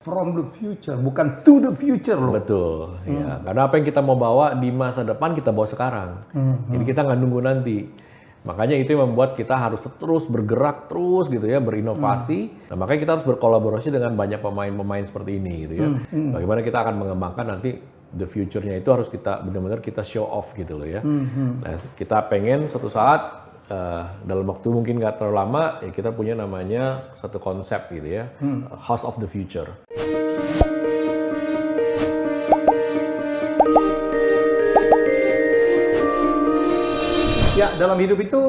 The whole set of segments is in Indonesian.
from the future, bukan to the future loh. Betul, ya. Karena apa yang kita mau bawa di masa depan kita bawa sekarang. Jadi kita nggak nunggu nanti. Makanya itu yang membuat kita harus terus bergerak terus gitu ya, berinovasi. Nah, makanya kita harus berkolaborasi dengan banyak pemain-pemain seperti ini gitu ya. Bagaimana kita akan mengembangkan nanti the future-nya itu harus kita benar-benar kita show off gitu loh ya. Nah, kita pengen suatu saat dalam waktu mungkin nggak terlalu lama ya kita punya namanya satu konsep gitu ya, House of the Future. Ya, dalam hidup itu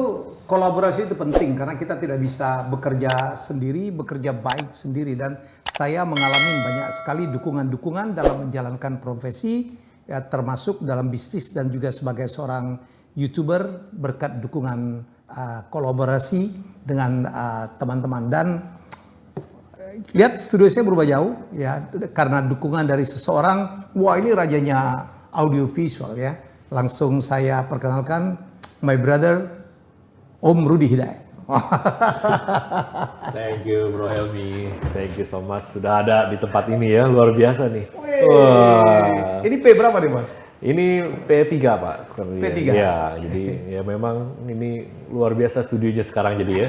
kolaborasi itu penting karena kita tidak bisa bekerja sendiri, bekerja baik sendiri, dan saya mengalami banyak sekali dukungan-dukungan dalam menjalankan profesi ya, termasuk dalam bisnis dan juga sebagai seorang YouTuber berkat dukungan kolaborasi dengan teman-teman. Dan lihat studio saya berubah jauh ya karena dukungan dari seseorang. Wah, ini rajanya audiovisual ya. Langsung saya perkenalkan my brother Om Rudy Hidayat. Thank you Bro Helmi, thank you so much sudah ada di tempat ini ya, luar biasa nih. Wah. Ini P berapa nih Mas? Ini P3 Pak. P3? Ya, jadi ya memang ini luar biasa studionya sekarang jadi ya.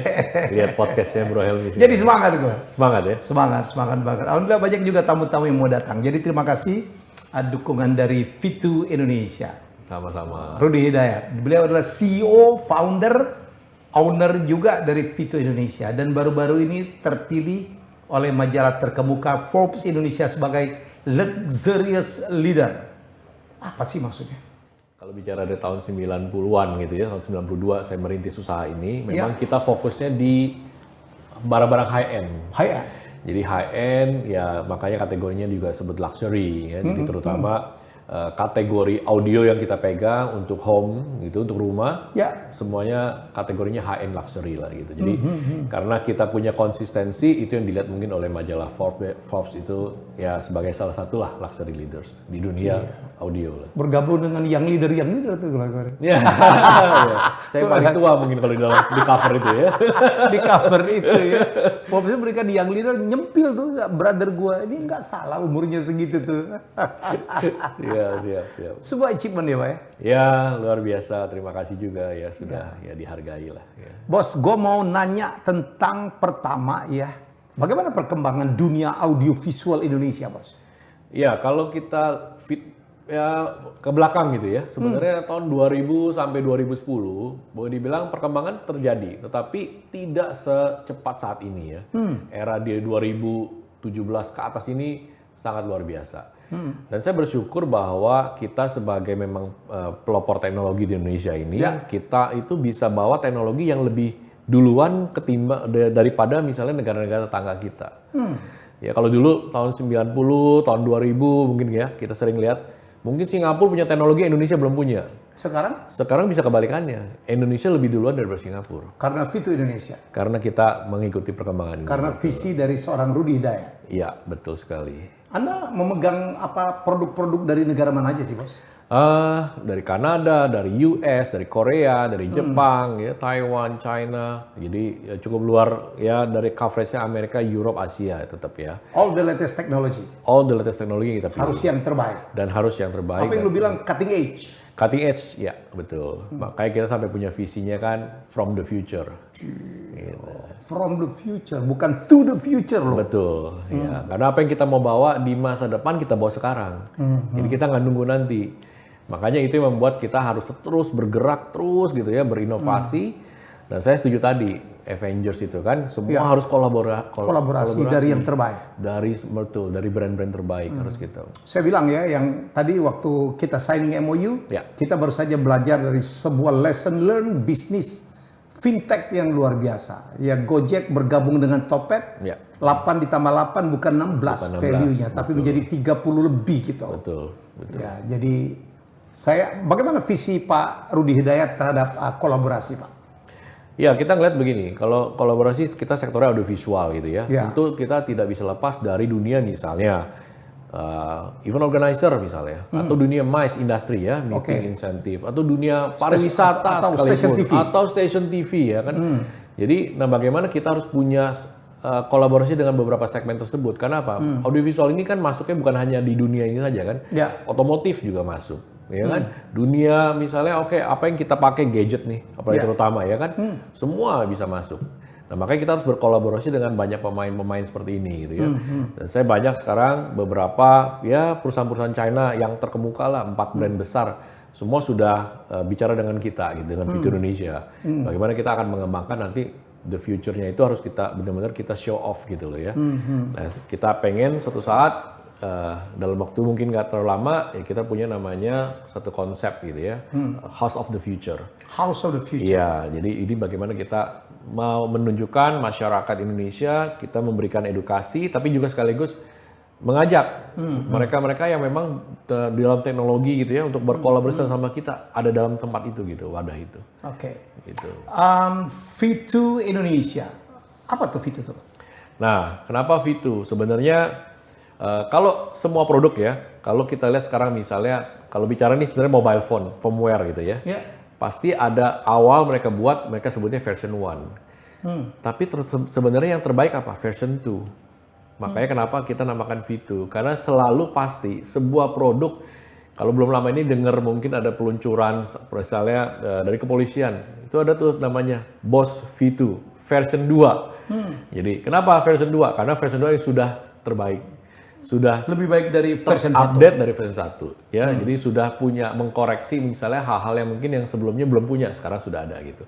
Lihat podcastnya Bro Helmi. Jadi semangat gue. Semangat ya? Semangat banget. Alhamdulillah banyak juga tamu-tamu yang mau datang. Jadi terima kasih dukungan dari Fitu Indonesia. Sama-sama. Rudy Hidayat. Beliau adalah CEO, founder, owner juga dari Fitu Indonesia. Dan baru-baru ini terpilih oleh majalah terkemuka Forbes Indonesia sebagai Luxurious Leader. Apa sih maksudnya? Kalau bicara dari tahun 90-an gitu ya, tahun 92 saya merintis usaha ini, memang kita fokusnya di barang-barang high-end. High-end? Jadi high-end, ya makanya kategorinya juga sebut luxury ya, jadi terutama kategori audio yang kita pegang untuk home gitu, untuk rumah, ya semuanya kategorinya high-end luxury lah gitu. Jadi karena kita punya konsistensi, itu yang dilihat mungkin oleh majalah Forbes itu ya sebagai salah satu lah luxury leaders di dunia audio lah. Bergabung dengan yang leader tuh kira-kira. Ya, saya paling tua mungkin kalau di cover itu ya. Di cover itu ya. Forbes berikan yang leader, nyempil tuh brother gua. Ini nggak salah umurnya segitu tuh. Siap. Sebuah achievement ya Pak ya? Ya, luar biasa. Terima kasih juga ya sudah ya dihargai lah. Ya. Bos, gue mau nanya tentang pertama ya. Bagaimana perkembangan dunia audiovisual Indonesia, Bos? Ya, kalau kita ke belakang gitu ya. Sebenarnya tahun 2000 sampai 2010 boleh dibilang perkembangan terjadi, tetapi tidak secepat saat ini ya. Era di 2017 ke atas ini sangat luar biasa. Dan saya bersyukur bahwa kita sebagai memang pelopor teknologi di Indonesia ini, kita itu bisa bawa teknologi yang lebih duluan ketimbang daripada misalnya negara-negara tetangga kita. Ya kalau dulu tahun 90, tahun 2000 mungkin ya, kita sering lihat, mungkin Singapura punya teknologi Indonesia belum punya. Sekarang? Sekarang bisa kebalikannya. Indonesia lebih duluan daripada Singapura. Karena Fitu Indonesia? Karena kita mengikuti perkembangan. Karena visi dari seorang Rudy Hidayat? Iya, betul sekali. Anda memegang apa produk-produk dari negara mana aja sih, Bos? Dari Kanada, dari US, dari Korea, dari Jepang, ya, Taiwan, China. Jadi ya, cukup luar ya dari coveragenya Amerika, Europe, Asia tetap ya. All the latest technology. All the latest technology yang kita pilih. Harus yang terbaik. Dan harus yang terbaik. Apa yang lu bilang cutting edge? Cutting edge, ya betul. Makanya kita sampai punya visinya kan from the future. Gitu. From the future, bukan to the future loh. Betul, ya. Karena apa yang kita mau bawa di masa depan kita bawa sekarang. Jadi kita nggak nunggu nanti. Makanya itu yang membuat kita harus terus bergerak terus gitu ya, berinovasi. Dan saya setuju tadi, Avengers itu kan semua harus kolaborasi dari yang terbaik. Dari brand-brand terbaik harus gitu. Saya bilang ya, yang tadi waktu kita signing MOU, kita baru saja belajar dari sebuah lesson learn bisnis fintech yang luar biasa. Ya, Gojek bergabung dengan Topet, 8 ditambah 8 bukan 16 value-nya, tapi menjadi 30 lebih gitu. Betul. Ya, jadi bagaimana visi Pak Rudy Hidayat terhadap kolaborasi, Pak? Ya, kita ngeliat begini, kalau kolaborasi kita sektornya audiovisual gitu ya, tentu kita tidak bisa lepas dari dunia misalnya event organizer misalnya, atau dunia MICE industri ya, meeting insentif, atau dunia pariwisata atau sekalipun, atau station TV ya kan. Jadi, bagaimana kita harus punya kolaborasi dengan beberapa segmen tersebut. Karena apa? Audiovisual ini kan masuknya bukan hanya di dunia ini saja kan. Ya. Otomotif juga masuk, ya kan? Dunia misalnya oke, apa yang kita pakai gadget nih, apalagi terutama ya kan, semua bisa masuk. Nah makanya kita harus berkolaborasi dengan banyak pemain-pemain seperti ini gitu ya. Dan saya banyak sekarang beberapa ya perusahaan-perusahaan China yang terkemuka lah, 4 brand besar, semua sudah bicara dengan kita gitu, dengan Vito Indonesia. Bagaimana kita akan mengembangkan nanti the future-nya itu harus kita benar-benar kita show off gitu loh ya. Nah kita pengen suatu saat dalam waktu mungkin nggak terlalu lama ya kita punya namanya satu konsep gitu ya, House of the Future. House of the Future. Iya, jadi ini bagaimana kita mau menunjukkan masyarakat Indonesia, kita memberikan edukasi, tapi juga sekaligus mengajak mereka-mereka yang memang di dalam teknologi gitu ya untuk berkolaborasi sama kita ada dalam tempat itu gitu, wadah itu. Oke. Gitu. Vito Indonesia. Apa tuh Vito tuh? Nah, kenapa Vito? Sebenarnya kalau semua produk ya, kalau kita lihat sekarang misalnya, kalau bicara nih sebenarnya mobile phone, firmware gitu ya, pasti ada awal mereka buat, mereka sebutnya version 1. Tapi sebenarnya yang terbaik apa? Version 2. Makanya kenapa kita namakan Vito? Karena selalu pasti sebuah produk, kalau belum lama ini dengar mungkin ada peluncuran, misalnya dari kepolisian, itu ada tuh namanya Boss Vito, version 2. Jadi kenapa version 2? Karena version 2 yang sudah terbaik. Sudah lebih baik dari version 1. Update dari version 1 ya. Jadi sudah punya mengkoreksi misalnya hal-hal yang mungkin yang sebelumnya belum punya, sekarang sudah ada gitu.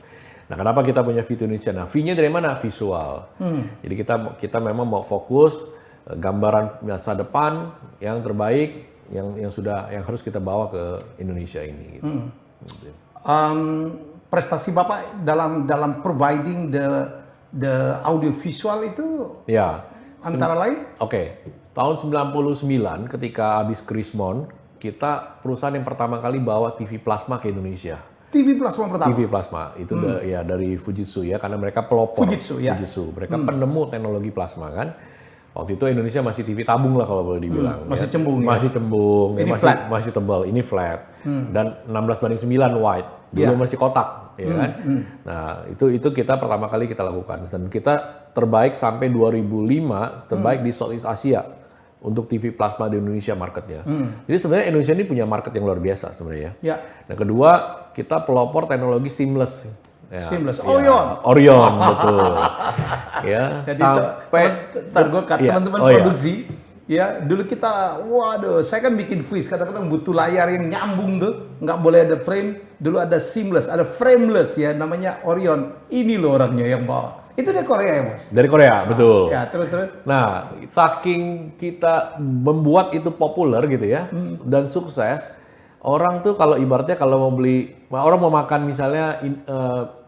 Nah, kenapa kita punya Vito Indonesia? Nah, V-nya dari mana? Visual. Jadi kita memang mau fokus gambaran masa depan yang terbaik yang harus kita bawa ke Indonesia ini gitu. Prestasi Bapak dalam providing the audio visual itu ya antara lain? Oke. Tahun 99 ketika habis Krismon, kita perusahaan yang pertama kali bawa TV plasma ke Indonesia. TV plasma pertama? TV plasma, itu ya dari Fujitsu ya, karena mereka pelopor. Fujitsu. Mereka penemu teknologi plasma kan. Waktu itu Indonesia masih TV tabung lah kalau boleh dibilang. Masih ya. cembung. Masih cembung, ini masih tebal, ini flat. Dan 16:9 wide, dulu masih kotak. Ya kan? Nah itu kita pertama kali kita lakukan. Dan kita terbaik sampai 2005, terbaik di Southeast Asia. Untuk TV plasma di Indonesia marketnya. Jadi sebenarnya Indonesia ini punya market yang luar biasa sebenarnya. Ya. Nah kedua, kita pelopor teknologi seamless. Ya, seamless, ya, Orion betul. Ya, jadi sampai gue kata teman-teman produksi. Ya, dulu kita, waduh, saya kan bikin quiz, kadang-kadang butuh layar yang nyambung tuh, nggak boleh ada frame. Dulu ada seamless, ada frameless ya, namanya Orion. Ini loh orangnya yang bawa. Itu dari Korea ya, Bos? Dari Korea, betul. Ya, terus. Nah, saking kita membuat itu populer gitu ya, dan sukses, orang tuh kalau ibaratnya kalau mau beli, orang mau makan misalnya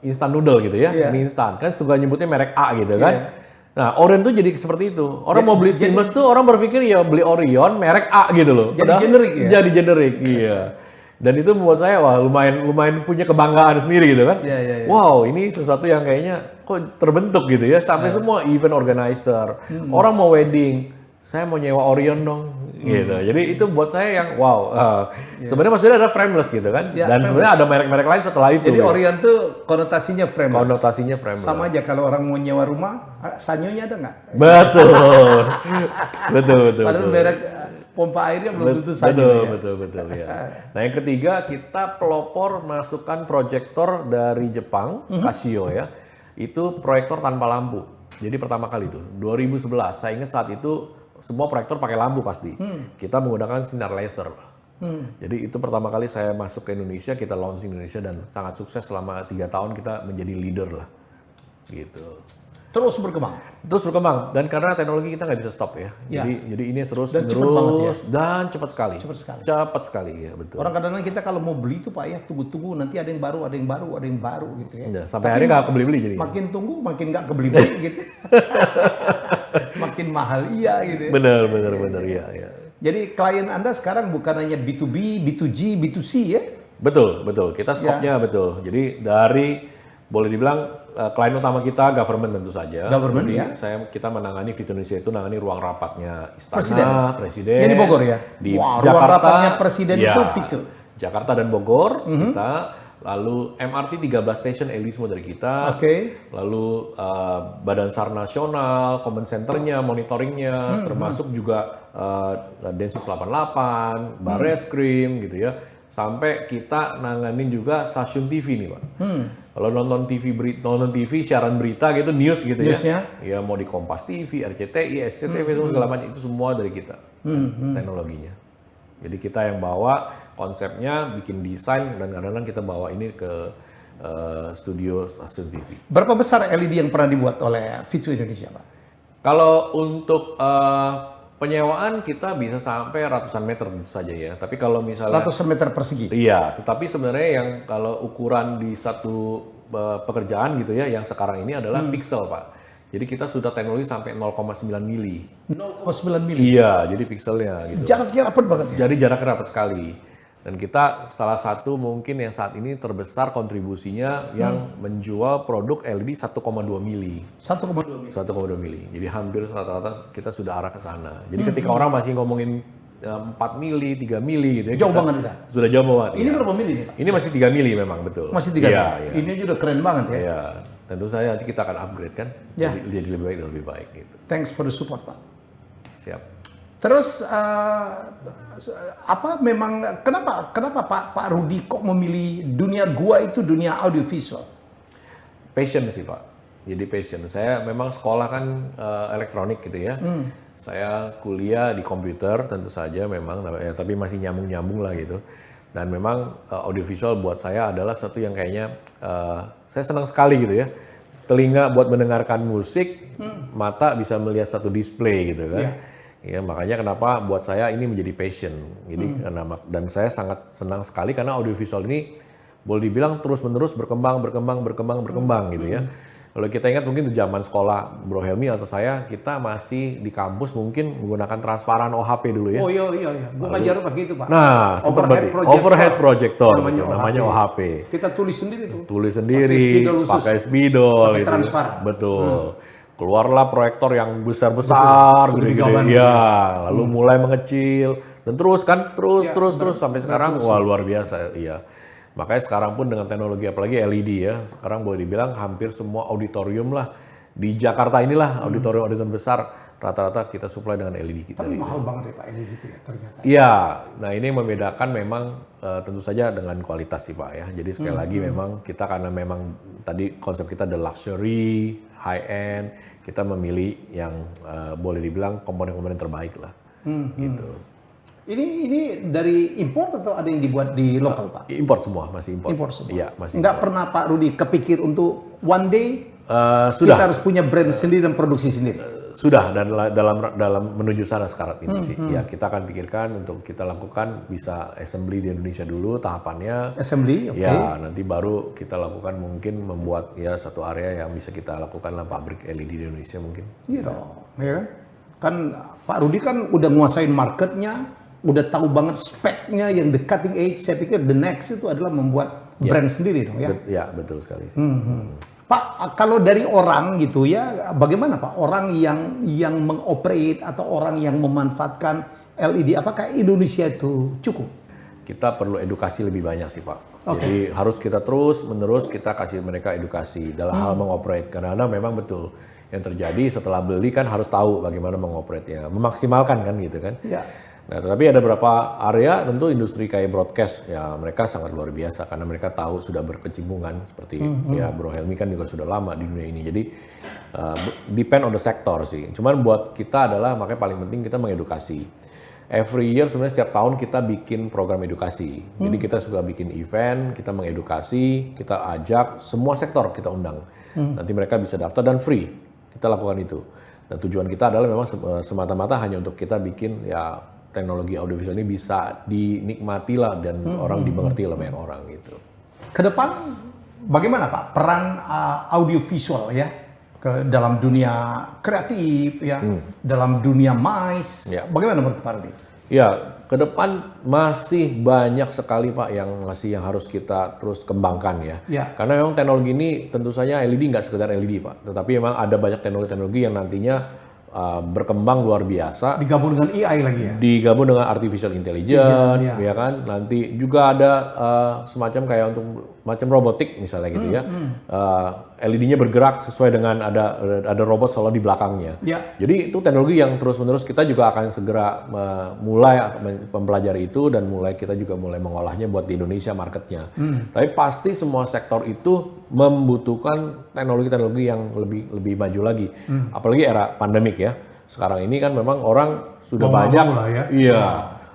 instant noodle gitu ya, mie instan, kan suka nyebutnya merek A gitu kan. Nah, Orion tuh jadi seperti itu. Orang mau beli seamless tuh orang berpikir ya beli Orion merek A gitu loh. Jadi generik ya? Jadi generik, iya. Dan itu membuat saya wah lumayan punya kebanggaan sendiri gitu kan. Ya. Wow, ini sesuatu yang kayaknya kok terbentuk gitu ya. Sampai semua event organizer, orang mau wedding, saya mau nyewa Orion dong gitu. Jadi itu buat saya yang wow. Sebenarnya maksudnya ada frameless gitu kan. Ya, dan sebenarnya ada merek-merek lain setelah itu. Jadi Orion tuh konotasinya frameless. Konotasinya frameless. Sama aja kalau orang mau nyewa rumah, sanyonya ada nggak? Betul. betul. Padahal merek pompa airnya belum tentu sanyo. Betul ya. Nah yang ketiga kita pelopor masukkan proyektor dari Jepang, Casio ya. Itu proyektor tanpa lampu. Jadi pertama kali itu 2011. Saya ingat saat itu semua proyektor pakai lampu pasti. Kita menggunakan sinar laser. Jadi itu pertama kali saya masuk ke Indonesia, kita launch Indonesia dan sangat sukses selama 3 tahun kita menjadi leader lah. Gitu. Terus berkembang Dan karena teknologi kita nggak bisa stop ya. Jadi ini terus dan cepat banget ya. Dan cepat sekali ya betul. Orang kadang-kadang kita kalau mau beli itu Pak ya tunggu gitu ya. Sampai akhirnya nggak kebeli-beli jadi. Makin tunggu makin nggak kebeli-beli gitu. Makin mahal gitu ya. Benar ya. Jadi klien Anda sekarang bukan hanya B2B, B2G, B2C ya? Betul. Kita skopnya betul. Jadi dari boleh dibilang klien utama kita government tentu saja. Government. Jadi kita menangani Vito Indonesia itu menangani ruang rapatnya istana, presiden. Ini di Bogor ya? Di Wah, Jakarta. Ruang rapatnya presiden itu Vito. Jakarta dan Bogor kita lalu MRT 13 station LED semua dari kita. Oke. Lalu Badan SAR Nasional, command centernya, monitoringnya, termasuk juga Densus 88, Barreskrim gitu ya. Sampai kita nanganin juga stasiun TV nih Pak. Kalau nonton TV siaran berita gitu, news gitu Newsnya? ya. Ya mau di Kompas TV, RCTI, SCTV, segala macam itu semua dari kita teknologinya. Jadi kita yang bawa konsepnya, bikin desain, dan kadang-kadang kita bawa ini ke studio stasiun TV. Berapa besar LED yang pernah dibuat oleh Vitu Indonesia, Pak? Kalau untuk penyewaan kita bisa sampai ratusan meter tentu saja ya. Tapi kalau misalnya Ratusan meter persegi. iya, tetapi sebenarnya yang kalau ukuran di satu pekerjaan gitu ya, yang sekarang ini adalah pixel Pak. Jadi kita sudah teknologi sampai 0,9 mili. 0,9 mili. Iya, jadi pixelnya gitu. Jaraknya rapat banget ya? Jadi jaraknya rapat sekali. Dan kita salah satu mungkin yang saat ini terbesar kontribusinya yang menjual produk LED 1,2 mili. 1,2 mili. 1,2 mili. Jadi hampir rata-rata kita sudah arah ke sana. Jadi ketika orang masih ngomongin 4 mili, 3 mili gitu ya. Jauh banget udah. Sudah jauh banget. Ini ya. berapa mili nih, Pak? Ini masih 3 mili memang, betul. Masih 3 Iya, mili? iya. Ini aja udah keren banget ya? Iya. Tentu saja nanti kita akan upgrade kan. Ya. Jadi lebih baik dan lebih baik gitu. Thanks for the support, Pak. Siap. Terus apa memang kenapa Pak Rudi kok memilih dunia gua itu dunia audiovisual? Passion sih Pak. Jadi passion. Saya memang sekolah kan elektronik gitu ya. Saya kuliah di komputer tentu saja memang, ya, tapi masih nyambung-nyambung lah gitu. Dan memang audiovisual buat saya adalah satu yang kayaknya saya senang sekali gitu ya. Telinga buat mendengarkan musik, mata bisa melihat satu display gitu kan. Yeah. Ya, makanya kenapa buat saya ini menjadi passion. Jadi dan saya sangat senang sekali karena audiovisual ini boleh dibilang terus-menerus berkembang gitu ya. Kalau kita ingat mungkin di zaman sekolah Bro Helmi atau saya, kita masih di kampus mungkin menggunakan transparan OHP dulu ya. Oh iya. Gua ngajar pakai itu, Pak. Nah, seperti overhead projector namanya OHP. Kita tulis sendiri tuh. Tulis sendiri, pakai spidol Pakai gitu. transparan. Betul. Keluarlah proyektor yang besar-besar gitu ya, lalu mulai mengecil dan terus sampai sekarang wah luar biasa iya. Makanya sekarang pun dengan teknologi apalagi LED ya, sekarang boleh dibilang hampir semua auditorium lah di Jakarta inilah auditorium besar rata-rata kita supply dengan LED kita. Tapi mahal banget ya Pak LED itu ya ternyata. Iya, nah ini yang membedakan memang tentu saja dengan kualitas sih Pak ya. Jadi sekali lagi memang kita karena memang tadi konsep kita the luxury, high end, kita memilih yang boleh dibilang komponen-komponen terbaik lah. Gitu. Ini dari impor atau ada yang dibuat di lokal Pak? Import semua, masih import. Impor semua. Iya, masih. Nggak pernah Pak Rudi kepikir untuk one day sudah. kita harus punya brand sendiri dan produksi sendiri. Sudah dan dalam menuju sana sekarang ini sih. Ya kita akan pikirkan untuk kita lakukan bisa assembly di Indonesia dulu tahapannya. Assembly, oke. Ya nanti baru kita lakukan mungkin membuat ya satu area yang bisa kita lakukan lah pabrik LED di Indonesia mungkin. Iya dong, ya kan? Kan Pak Rudi kan udah nguasain marketnya, udah tahu banget speknya yang the cutting edge. Saya pikir the next itu adalah membuat brand sendiri dong ya. Ya betul sekali. Pak, kalau dari orang gitu ya, bagaimana Pak? Orang yang mengoperate atau orang yang memanfaatkan LED, apakah Indonesia itu cukup? Kita perlu edukasi lebih banyak sih Pak. Jadi harus kita terus-menerus kita kasih mereka edukasi dalam hal mengoperate. Karena memang betul yang terjadi setelah beli kan harus tahu bagaimana mengoperate-nya, memaksimalkan kan gitu kan. Ya. Nah, tapi ada beberapa area tentu industri kayak broadcast ya mereka sangat luar biasa karena mereka tahu sudah berkecimpungan seperti ya Bro Helmi kan juga sudah lama di dunia ini. Jadi depend on the sector sih. Cuman buat kita adalah makanya paling penting kita mengedukasi. Every year sebenarnya setiap tahun kita bikin program edukasi. Jadi kita suka bikin event, kita mengedukasi, kita ajak semua sektor kita undang. Nanti mereka bisa daftar dan free. Kita lakukan itu. Dan tujuan kita adalah memang semata-mata hanya untuk kita bikin ya teknologi audiovisual ini bisa dinikmati lah dan orang dimengerti oleh banyak orang gitu. Kedepan bagaimana Pak peran audiovisual ya ke dalam dunia kreatif ya, dalam dunia MICE, bagaimana menurut Pak Rudi? Ya, ke depan masih banyak sekali Pak yang harus kita terus kembangkan ya. Karena memang teknologi ini tentu saja LED nggak sekedar LED Pak, tetapi memang ada banyak teknologi yang nantinya berkembang luar biasa. Digabung dengan AI lagi ya? Digabung dengan artificial intelligence, ya kan. Nanti juga ada semacam kayak untuk macam robotik misalnya gitu ya. LED-nya bergerak sesuai dengan ada robot selalu di belakangnya. Ya. Jadi itu teknologi yang terus-menerus kita juga akan segera mulai mempelajari itu dan kita juga mulai mengolahnya buat di Indonesia marketnya. Tapi pasti semua sektor itu membutuhkan teknologi-teknologi yang lebih maju lagi. Apalagi era pandemik ya. Sekarang ini kan memang orang sudah banyak lah ya. Iya.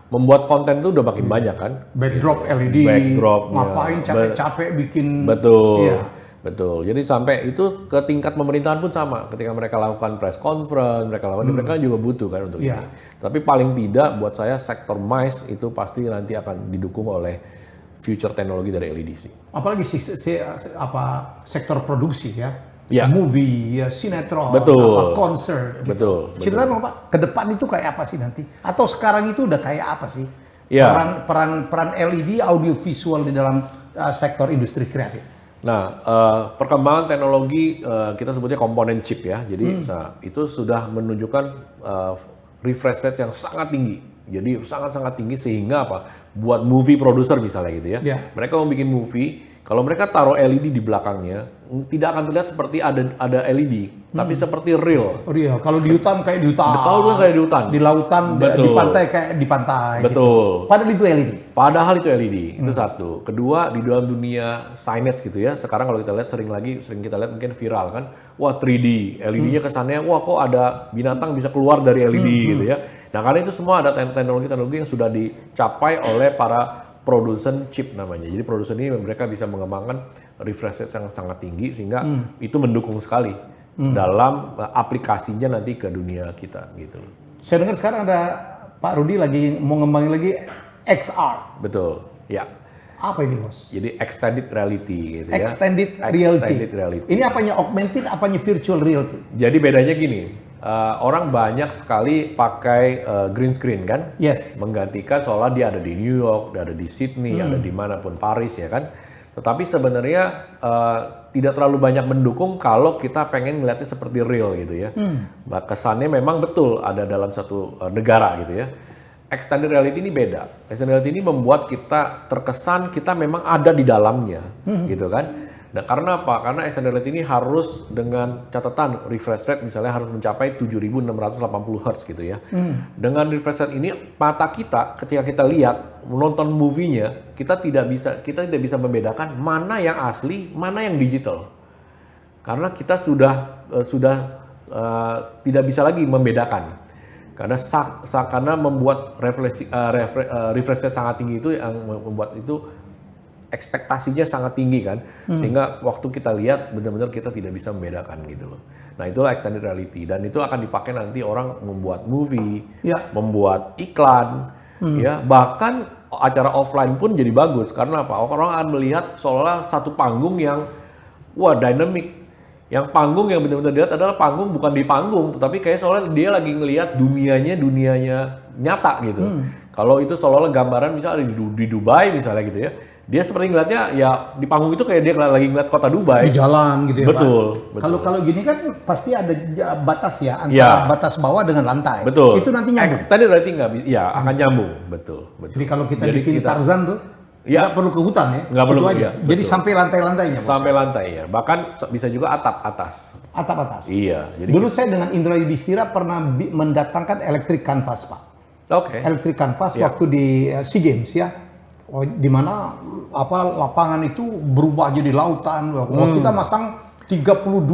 Membuat konten itu udah makin banyak kan. Backdrop LED, Backdrop, ngapain capek-capek bikin. Betul. Iya. Betul. Jadi sampai itu ke tingkat pemerintahan pun sama. Ketika mereka lakukan press conference, mereka juga butuh kan untuk Iya. ini. Tapi paling tidak buat saya sektor MICE itu pasti nanti akan didukung oleh future teknologi dari LED sih. Apalagi sektor produksi ya. Ya. Movie, ya, sinetron, Betul. konser. Gitu. Betul. Ceritain dong Pak, ke depan itu kayak apa sih nanti? Atau sekarang itu udah kayak apa sih? Ya. Peran LED audio visual di dalam sektor industri kreatif. Nah, perkembangan teknologi kita sebutnya komponen chip ya. Jadi itu sudah menunjukkan refresh rate yang sangat tinggi. Jadi sangat-sangat tinggi sehingga apa? Buat movie producer misalnya gitu ya. Yeah. Mereka mau bikin movie, kalau mereka taruh LED di belakangnya, tidak akan terlihat seperti ada LED, tapi seperti real. Oh iya, kalau di hutan kayak di hutan. Kalau itu kayak di hutan. Di lautan, di Betul. pantai kayak di pantai. Betul. Gitu. Padahal itu LED. Padahal itu LED, itu satu. Kedua, di dalam dunia signage gitu ya, sekarang kalau kita lihat sering kita lihat mungkin viral kan, wah 3D, LED-nya kesannya, wah kok ada binatang bisa keluar dari LED gitu ya. Nah karena itu semua ada teknologi-teknologi yang sudah dicapai oleh para produsen chip namanya. Jadi produsen ini mereka bisa mengembangkan refresh rate yang sangat tinggi sehingga itu mendukung sekali dalam aplikasinya nanti ke dunia kita gitu. Saya dengar sekarang ada Pak Rudi lagi mau ngembangin lagi XR. Betul, ya. Apa ini bos? Jadi extended reality gitu ya. Extended reality. Extended reality. Ini apanya augmented, apanya virtual reality? Jadi bedanya gini, orang banyak sekali pakai green screen kan, Yes. menggantikan seolah dia ada di New York, dia ada di Sydney, ada di manapun Paris ya kan. Tetapi sebenarnya tidak terlalu banyak mendukung kalau kita pengen ngeliatnya seperti real gitu ya. Nah, kesannya memang betul ada dalam satu negara gitu ya. Extended reality ini beda. Extended reality ini membuat kita terkesan kita memang ada di dalamnya gitu kan. Nah, karena apa? Karena extended reality ini harus dengan catatan refresh rate misalnya harus mencapai 7680 Hz gitu ya. Dengan refresh rate ini mata kita ketika kita lihat menonton movie-nya, kita tidak bisa membedakan mana yang asli, mana yang digital. Karena kita sudah tidak bisa lagi membedakan. Karena membuat refresh rate sangat tinggi itu yang membuat itu ekspektasinya sangat tinggi kan, sehingga waktu kita lihat benar-benar kita tidak bisa membedakan gitu loh. Nah itulah extended reality dan itu akan dipakai nanti orang membuat movie, membuat iklan, ya bahkan acara offline pun jadi bagus karena apa? Orang akan melihat seolah satu panggung yang dynamic. Yang panggung yang benar-benar dilihat adalah panggung bukan di panggung, tetapi kayak soalnya dia lagi ngelihat dunianya nyata gitu. Kalau itu seolah-olah gambaran misalnya di Dubai misalnya gitu ya, dia seperti ngeliatnya ya di panggung itu kayak dia lagi ngeliat kota Dubai. Di jalan gitu ya betul, Pak? Kalau gini kan pasti ada batas ya antara batas bawah dengan lantai. Betul. Itu nanti nyambung. Tadi berarti nggak bisa, ya akan nyambung, betul. Jadi kalau kita bikin Tarzan tuh, nggak perlu ke hutan ya, nggak perlu aja. Ya, jadi sampai lantai-lantainya. Sampai lantai ya, bahkan bisa juga atap atas. Atap atas. Iya. Jadi dulu saya dengan Indra Yudhistira pernah mendatangkan electric canvas Pak. Oke. Electric canvas waktu di SEA Games ya. Di mana lapangan itu berubah jadi lautan. Kita masang 32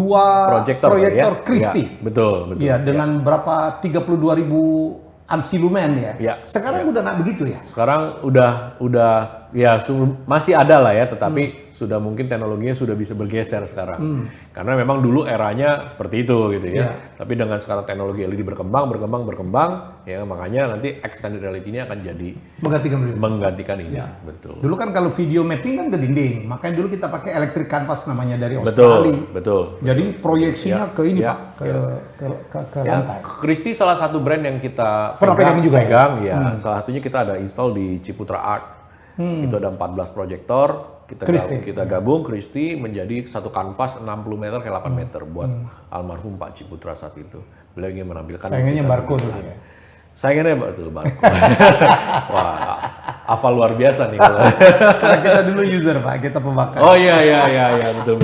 proyektor Christie. Ya, betul. Iya, dengan berapa 32.000 ANSI lumen ya. Sekarang udah nggak begitu ya. Sekarang udah ya masih ada lah ya, tetapi sudah mungkin teknologinya sudah bisa bergeser sekarang. Karena memang dulu eranya seperti itu gitu ya. Tapi dengan sekarang teknologi LED berkembang, ya makanya nanti extended reality ini akan jadi menggantikan ini. Ya. Betul. Dulu kan kalau video mapping kan ke dinding, makanya dulu kita pakai electric canvas namanya dari Australia. Betul. Jadi proyeksinya ke ini Pak, ke lantai. Christie salah satu brand yang kita pegang juga ya. Salah satunya kita ada install di Ciputra Art. Itu ada 14 proyektor, kita gabung Christie menjadi satu kanvas 60 meter ke 8 meter buat almarhum Pak Ciputra saat itu. Beliau ingin menampilkan saingannya Barco dulu ya. Saingannya betul Barco. Wah, Apa luar biasa nih kalau. Karena kita dulu user Pak, kita pemakai. Oh iya, betul.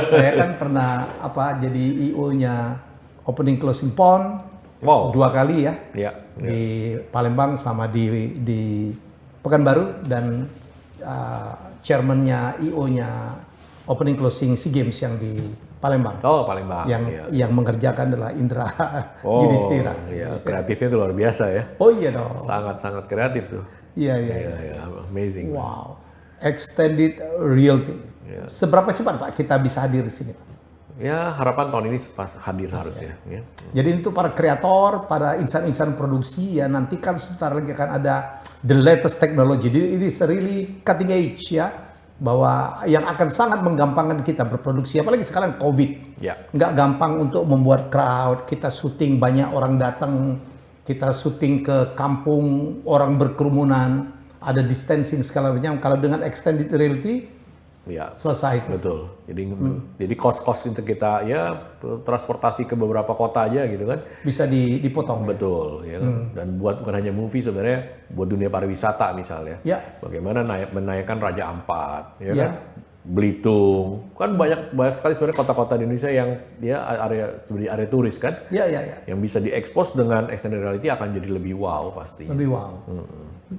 Saya kan pernah jadi IO-nya opening closing pond Wow. 2 kali ya. Iya. Di Palembang sama di Pekanbaru, dan chairman-nya IO-nya opening closing SEA Games yang di Palembang. Oh, Palembang. Yang mengerjakan adalah Indra Oh, Yudhistira. iya, kreatifnya itu luar biasa ya. Oh iya dong. Sangat kreatif tuh. Iya. Iya, amazing. Wow. Extended reality. Seberapa cepat Pak kita bisa hadir di sini Pak? Ya, harapan tahun ini pas hadir harusnya. Ya. Jadi itu para kreator, para insan-insan produksi ya, nanti kan sebentar lagi akan ada the latest technology. Jadi ini really cutting edge ya, bahwa yang akan sangat menggampangkan kita berproduksi, apalagi sekarang COVID. Ya. Nggak gampang untuk membuat crowd, kita syuting banyak orang datang, kita syuting ke kampung, orang berkerumunan, ada distancing segala macam. Kalau dengan extended reality, Ya, selesai. betul. Jadi cost untuk kita ya transportasi ke beberapa kota aja gitu kan. Bisa dipotong. Betul, ya kan? Dan buat bukan hanya movie sebenarnya, buat dunia pariwisata misalnya. Ya. Bagaimana menaikkan Raja Ampat, ya Ya. kan? Belitung, kan banyak sekali sebenarnya kota-kota di Indonesia yang dia seperti area turis kan, Ya. yang bisa diekspos dengan extended reality akan jadi lebih wow pasti. Lebih wow.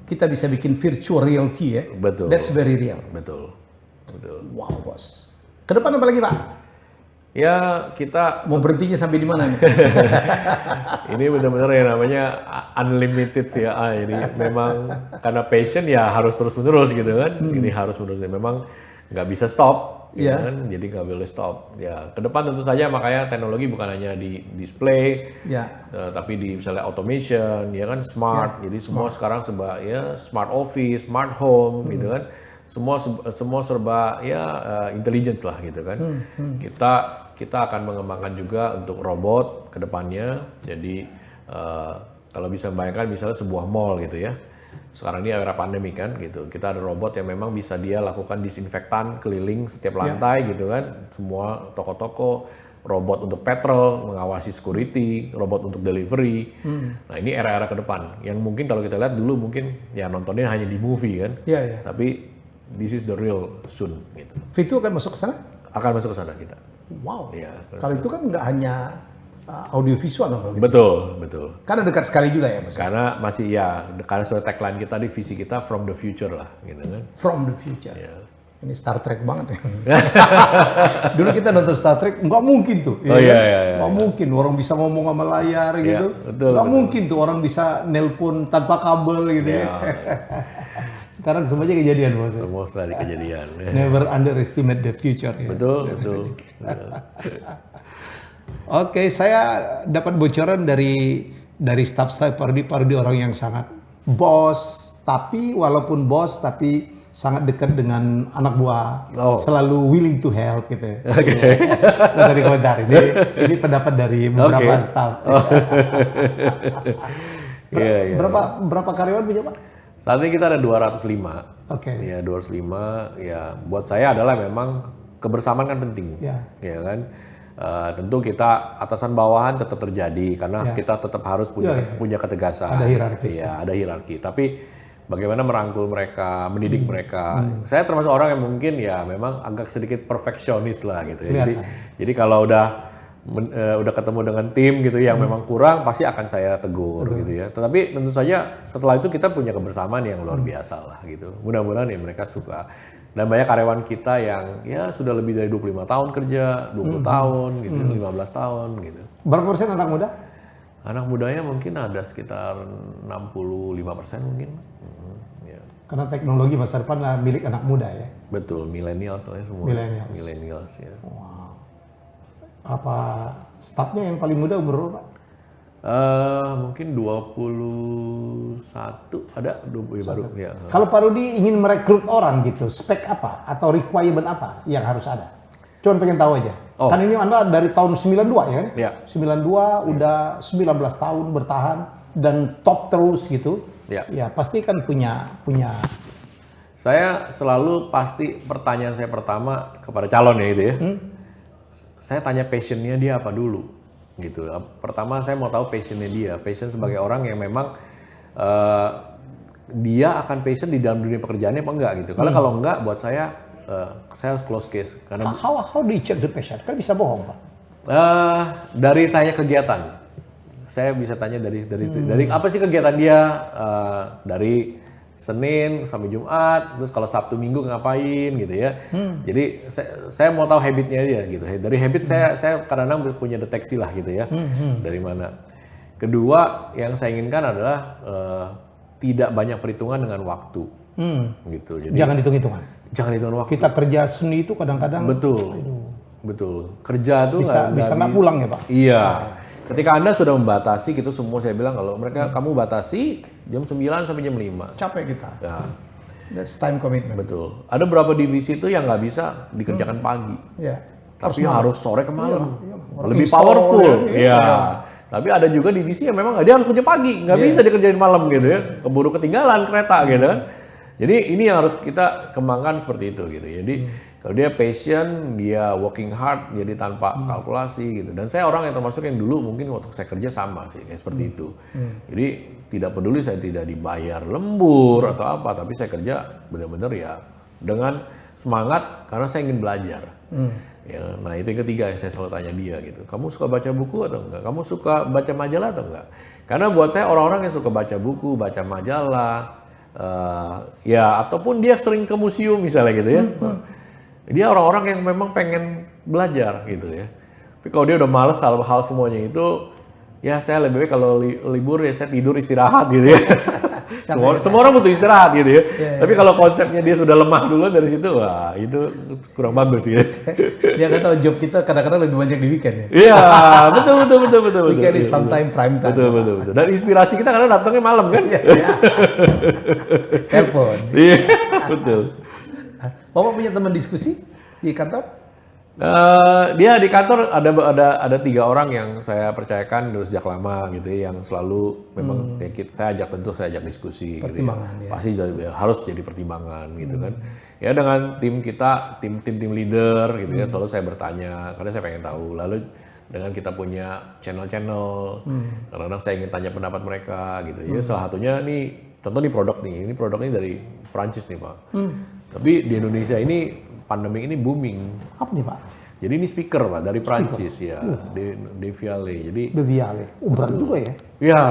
Kita bisa bikin virtual reality ya. Betul. That's very real. Betul. Wow bos. Ke depan apa lagi Pak? Ya kita Mau berhentinya sampai di mana nih? ini benar-benar yang namanya unlimited sih ya. Ini memang karena passion ya harus terus-menerus gitu kan. Ini harus menerus. Memang nggak bisa stop, gitu Iya. kan? Jadi nggak boleh stop. Ya ke depan tentu saja makanya teknologi bukan hanya di display, Ya. tapi di misalnya automation, ya kan smart. Jadi semua sekarang serba ya smart office, smart home, gitu kan. Semua serba ya intelligence lah gitu kan. Kita akan mengembangkan juga untuk robot ke depannya. Jadi kalau bisa bayangkan misalnya sebuah mall gitu ya. Sekarang ini era pandemi kan gitu. Kita ada robot yang memang bisa dia lakukan disinfektan keliling setiap lantai gitu kan. Semua toko-toko, robot untuk petrol, mengawasi security, robot untuk delivery. Nah ini era-era ke depan. Yang mungkin kalau kita lihat dulu mungkin ya nontonnya hanya di movie kan. Iya. Tapi this is the real soon gitu. Vitu akan masuk ke sana? Akan masuk ke sana kita. Wow. Iya. Kalau itu kan nggak hanya audiovisual dong. Betul. Karena dekat sekali juga ya Mas. Karena masih ya, karena soal tagline kita di visi kita from the future lah, gitu kan. From the future. Ya. Ini Star Trek banget ya. Dulu kita nonton Star Trek, nggak mungkin tuh. Oh, iya. Nggak mungkin orang bisa ngomong sama layar gitu. Nggak mungkin tuh orang bisa nelpon tanpa kabel gitu ya. Sekarang semuanya kejadian Mas. Semua dari kejadian. Never underestimate the future. Ya. Betul. Oke, saya dapat bocoran dari staff-staff parodi orang yang sangat bos, tapi walaupun bos tapi sangat dekat dengan anak buah, selalu willing to help gitu. Oke. Nggak usah dikomentari. Ini pendapat dari beberapa staff. Iya. Berapa karyawan punya Pak? Saat ini kita ada 205. Oke. Ya 205. Ya buat saya adalah memang kebersamaan kan penting. Ya. Ya kan. Tentu kita atasan bawahan tetap terjadi karena kita tetap harus punya ketegasan. Ada hierarki. Ya, ada hierarki. Tapi bagaimana merangkul mereka, mendidik mereka. Saya termasuk orang yang mungkin ya memang agak sedikit perfeksionis lah gitu ya. Jadi kalau udah ketemu dengan tim gitu yang memang kurang pasti akan saya tegur gitu ya. Tetapi tentu saja setelah itu kita punya kebersamaan yang luar biasa lah gitu. Mudah-mudahan ya mereka suka. Dan banyak karyawan kita yang ya sudah lebih dari 25 tahun kerja, 20 tahun gitu, 15 tahun gitu. Berapa persen anak muda? Anak mudanya mungkin ada sekitar 65% mungkin. Ya. Karena teknologi masa depan milik anak muda ya. Betul, millennials soalnya semua. Millennials ya. Wow. Apa staffnya yang paling muda umur berapa? Mungkin 21 ada 20 baru ya. Kalau Pak Rudi ingin merekrut orang gitu, spek apa atau requirement apa yang harus ada? Cuman pengen tahu aja. Kan ini Anda dari tahun 92 ya kan? Ya. 92 udah 19 tahun bertahan dan top terus gitu. Ya. Pasti kan punya. Saya selalu pasti pertanyaan saya pertama kepada calon ya itu ya. Saya tanya passionnya dia apa dulu. Gitu. Pertama saya mau tahu passionnya dia, passion sebagai orang yang memang dia akan passion di dalam dunia pekerjaannya apa enggak gitu. Karena kalau enggak, buat saya harus close case. Karena How do you check the passion? Kan bisa bohong, Pak. dari tanya kegiatan, saya bisa tanya dari apa sih kegiatan dia dari Senin sampai Jumat, terus kalau Sabtu Minggu ngapain gitu ya. Jadi saya mau tahu habitnya dia gitu. Dari habit saya kadang-kadang punya deteksi lah gitu ya. Dari mana. Kedua yang saya inginkan adalah tidak banyak perhitungan dengan waktu. Gitu. Jadi Jangan hitung-hitungan. jangan hitung waktu. Kita kerja seni itu kadang-kadang Betul. Kerja tuh bisa nggak pulang ya, Pak? Iya. Ketika Anda sudah membatasi gitu semua, saya bilang kalau kamu batasi jam 9 sampai jam 5. Capek kita. Ya, That's time commitment. betul. Ada beberapa divisi itu yang nggak bisa dikerjakan pagi. Ya. Tapi harus sore ke malam. Orang Lebih install, powerful. ya. Iya. Tapi ada juga divisi yang memang dia harus kerja pagi, nggak bisa dikerjain malam gitu ya. Keburu ketinggalan kereta gitu kan. Jadi ini yang harus kita kembangkan seperti itu gitu. Jadi kalau dia passion, dia working hard, jadi tanpa kalkulasi gitu. Dan saya orang yang termasuk yang dulu mungkin waktu saya kerja sama sih kayak seperti itu. Jadi tidak peduli saya tidak dibayar lembur atau apa, tapi saya kerja benar-benar ya dengan semangat karena saya ingin belajar. Ya, nah itu yang ketiga yang saya selalu tanya dia gitu. Kamu suka baca buku atau enggak? Kamu suka baca majalah atau enggak? Karena buat saya orang-orang yang suka baca buku, baca majalah, ya ataupun dia sering ke museum misalnya gitu ya. Dia orang-orang yang memang pengen belajar gitu ya. Tapi kalau dia udah males hal semuanya itu, ya saya lebih baik kalau libur ya saya tidur istirahat gitu ya. semua orang butuh istirahat gitu ya. Tapi kalau konsepnya dia sudah lemah dulu dari situ, wah itu kurang bagus gitu. Dia kan tahu job kita kadang-kadang lebih banyak di weekend ya. Iya, betul. Weekend is sometimes prime time. Betul. Dan inspirasi kita kadang datangnya malam kan? Telepon. Iya, betul. Bapak punya teman diskusi di kantor? Dia di kantor ada 3 orang yang saya percayakan dari sejak lama gitu ya, yang selalu memang saya ajak diskusi gitu ya. Pasti harus jadi pertimbangan gitu kan. Ya dengan tim kita, tim leader gitu ya, selalu saya bertanya karena saya pengen tahu. Lalu dengan kita punya channel-channel, kadang-kadang saya ingin tanya pendapat mereka gitu ya. Salah satunya nih, contoh nih produk ini dari Prancis nih Pak. Tapi di Indonesia ini pandemi ini booming. Apa nih Pak? Jadi ini speaker Pak dari Prancis ya, De Vialet. Jadi De Vialet. Berat juga ya? Ya,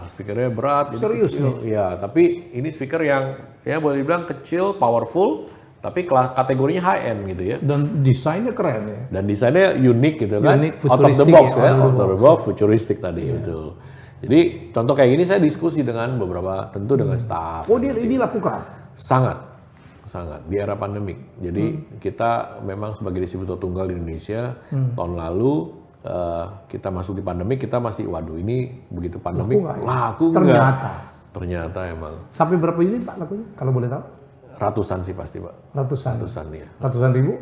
speakernya berat. Serius nih? Ya, tapi ini speaker yang ya boleh dibilang kecil, powerful, tapi kategorinya high end gitu ya. Dan desainnya keren ya? Dan desainnya unik gitu kan. Unik, out of the futuristik box ya, ya, out of the box, futuristik tadi betul. Jadi contoh kayak gini saya diskusi dengan beberapa, tentu dengan staff. Oh dia ini laku keras? Sangat di era pandemik. Jadi kita memang sebagai distributor tunggal di Indonesia tahun lalu kita masuk di pandemik, kita masih waduh ini begitu pandemik laku nggak? Ternyata emang. Sampai berapa unit Pak lakunya kalau boleh tahu? Ratusan sih pasti Pak. Ratusan ya. Ratusan ribu?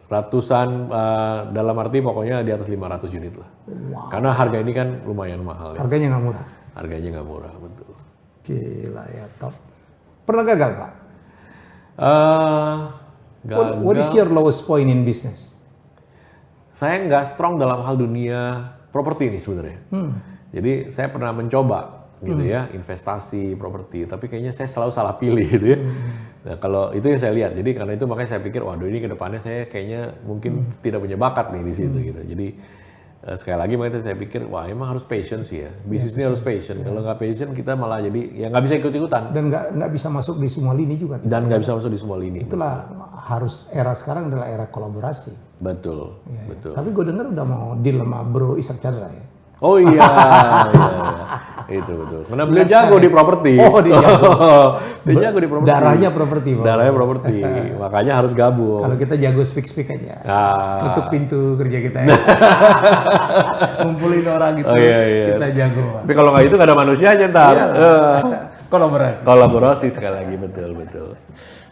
Ratusan dalam arti pokoknya di atas 500 unit lah. Wow. Karena harga ini kan lumayan mahal ya. Harganya nggak murah? Harganya nggak murah, betul. Gila ya, top. Pernah gagal Pak? Gagal. What is your lowest point in business? Saya nggak strong dalam hal dunia properti ini sebenarnya. Jadi saya pernah mencoba gitu ya, investasi properti, tapi kayaknya saya selalu salah pilih gitu ya. Nah, kalau itu yang saya lihat, jadi karena itu makanya saya pikir, waduh ini kedepannya saya kayaknya mungkin tidak punya bakat nih di situ gitu. Jadi sekali lagi makanya saya pikir, wah emang harus passion sih ya. Bisnis ini harus passion. Kalau nggak passion kita malah jadi ya nggak bisa ikut-ikutan. Dan nggak bisa masuk di semua lini juga. Dan nggak bisa masuk di semua lini. Itulah harus era sekarang adalah era kolaborasi. Betul, betul. Tapi gue dengar udah mau deal sama Bro Ishak Chandra ya. Oh iya. Itu betul. Karena beliau jago di properti. Oh dia jago. Dia jago di properti. Darahnya properti. Darahnya properti. Makanya harus gabung. Kalau kita jago speak aja. Tutup pintu kerja kita ya. Ngumpulin orang gitu. Kita jago. Tapi kalau nggak itu nggak ada manusianya ntar. Kolaborasi sekali lagi, betul.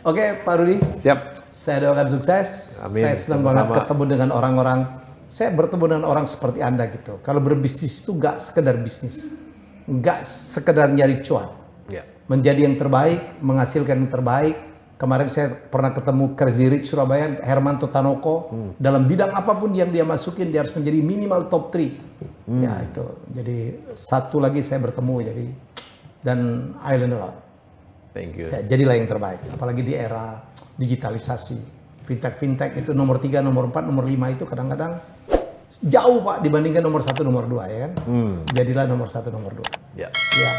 Oke Pak Rudi. Siap. Saya doakan sukses. Amin. Saya senang banget ketemu dengan orang-orang. Saya bertemu dengan orang seperti Anda gitu. Kalau berbisnis itu nggak sekedar bisnis, nggak sekedar nyari cuan. Menjadi yang terbaik, menghasilkan yang terbaik. Kemarin saya pernah ketemu Crazy Rich Surabaya, Hermanto Tanoko. Dalam bidang apapun yang dia masukin, dia harus menjadi minimal top 3. Ya itu. Jadi satu lagi saya bertemu, jadi dan I learn a lot. Thank you. Ya, jadilah yang terbaik, apalagi di era digitalisasi. Fintech itu nomor 3, nomor 4, nomor 5 itu kadang-kadang jauh Pak dibandingkan nomor 1, nomor 2 ya kan. Jadilah nomor 1, nomor 2. Ya. Ya,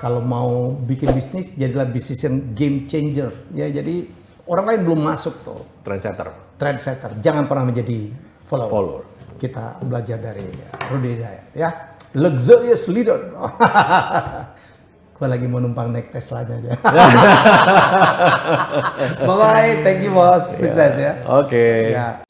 kalau mau bikin bisnis jadilah bisnis yang game changer. Ya, jadi orang lain belum masuk tuh. Trendsetter. Jangan pernah menjadi follower. Kita belajar dari Rudy Hidayat ya. Luxurious leader. Gue lagi mau numpang naik Tesla-nya aja. Bye-bye, thank you bos, sukses ya. Oke. Ya.